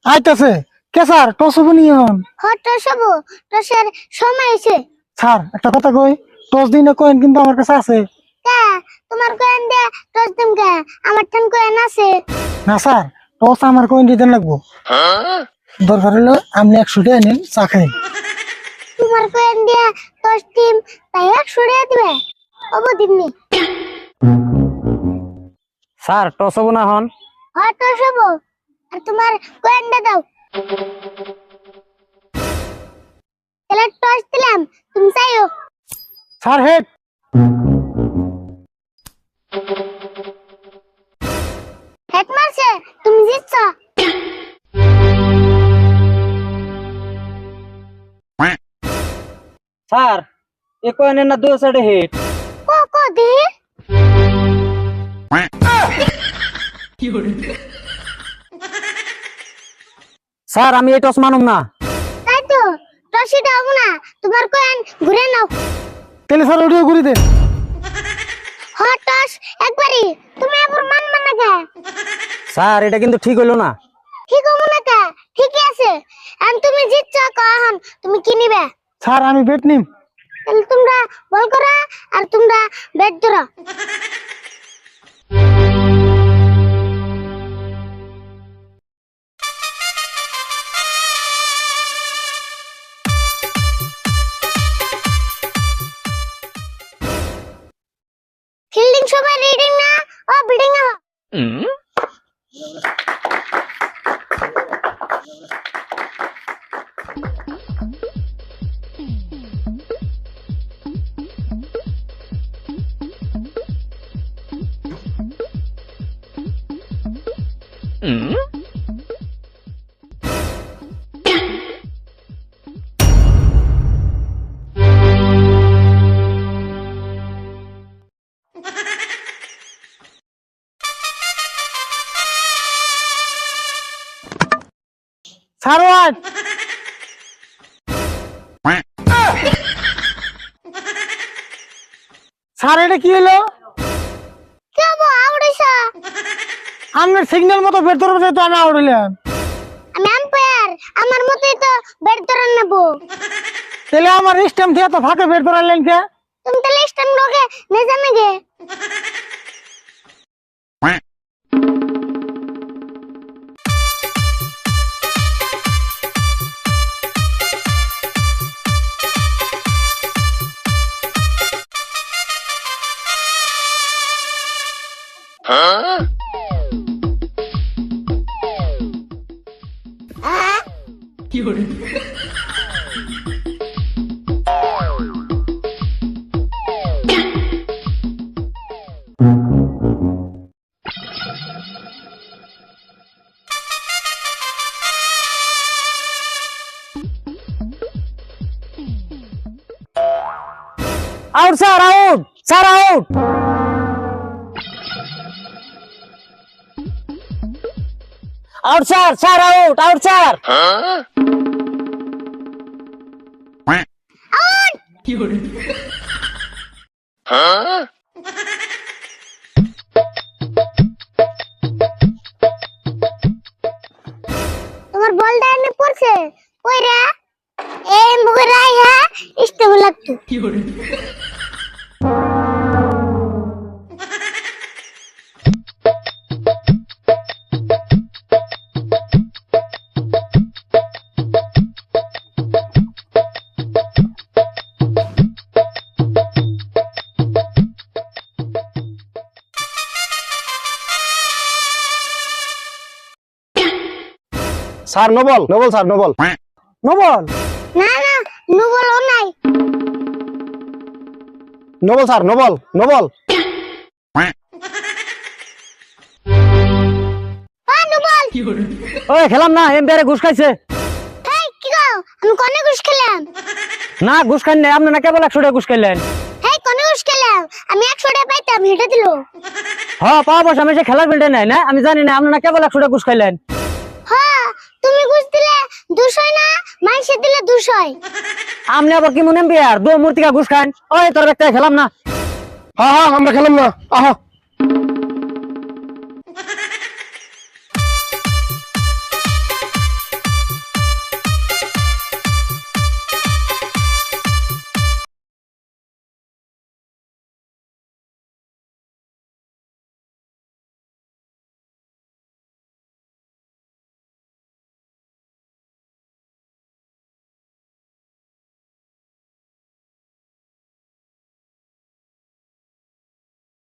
আইতাছে কে স্যার টসব নিয়ন টসবো টসের সময় হয়েছে। স্যার একটা কথা কই, টস দিন কয়েন কিন্তু আমার কাছে আছে। কে তোমার কয়েন দিয়ে টস দিম কে? আমার ঠান কয়েন আছে। না স্যার, টস আমার কয়েন দিতে লাগবো। দরকার হলো আপনি 100 টাকা নেন, চা খাই। তোমার কয়েন দিয়ে টস দিম তাই 100 টাকা দিবে? ওবো দিমনি। স্যার টস হবো না হন? টসবো আর তোমার কয়েনটা দাও। তাহলে টস দিলাম, তুমি চাইও। স্যার হেড হেড মারছে, তুমি জিতছ। স্যার এ কয়েনের না 2 সাইডে হেড। কো দি স্যার আমি এই টস মানুম না। তাই তো টসই দাও না, তোমার কয়েন ঘুরে নাও। তাহলে স্যার ওটিও ঘুরি দেন। টস একবারই, তুমি আবার মানবা না কে? স্যার এটা কিন্তু ঠিক হইলো না। ঠিক হবো না কে? ঠিকই আছে। আর তুমি জিতছ, কখন তুমি কি নিবে? স্যার আমি বেট নিম। তাহলে তোমরা বল করা আর তোমরা ব্যাট ধরো। ফিল্ডিং সবাই রিডিং না ও বিল্ডিং না? স্যার ওয়াট স্যার এটা কি হলো? কে বো আউড়াইছ? আপনার সিগন্যাল মতো বেট ধরবে তো আমি আউট হইলাম। আমি আম্পায়ার, আমার মতই তো ব্যাট ধরে নেব। তাহলে আমার স্ট্যাম্প দিয়ে তো ফাঁকে বেট ধরালেন কে? তুমি তাহলে স্ট্যান্ড লোকে নে জানে গে। Out sir, out sir, out. Out sir, sir out, out sir. তোমার বলটা এনে পড়ছে কই রে? এই মুখে রাইয়া স্টেবল লাগতো। Sir no ball, no ball sir, no ball. No ball না না নুবল ও নাই। No ball sir, no ball, no ball. No ball ওই খেলাম না, এমপিআরে ঘুষ খাইছে। এই কি গো, আমি কোনে ঘুষ খেলাম? না ঘুষ খান নাই, আপনি না কেবল 100 টাকা ঘুষ খাইলেন। এই কোনে ঘুষ খেলাম? আমি 100 টাকা পাইতাম, হেঁটে দিল। হ্যাঁ পাওয়া পয়সা আমি সে খেলার ফিল্ডে নাই না, আমি জানি না, আপনি না কেবল 100 টাকা ঘুষ খাইলেন। হ্যাঁ তুমি ঘুষ দিলে 200 না, মাইসে দিলে 200। আপনি আবার কি মনে এমপিআর 2 মূর্তিকা ঘুষ খান? ওই তোর একটা খেলাম না। হ্যাঁ হ্যাঁ আমরা খেলাম না। আহা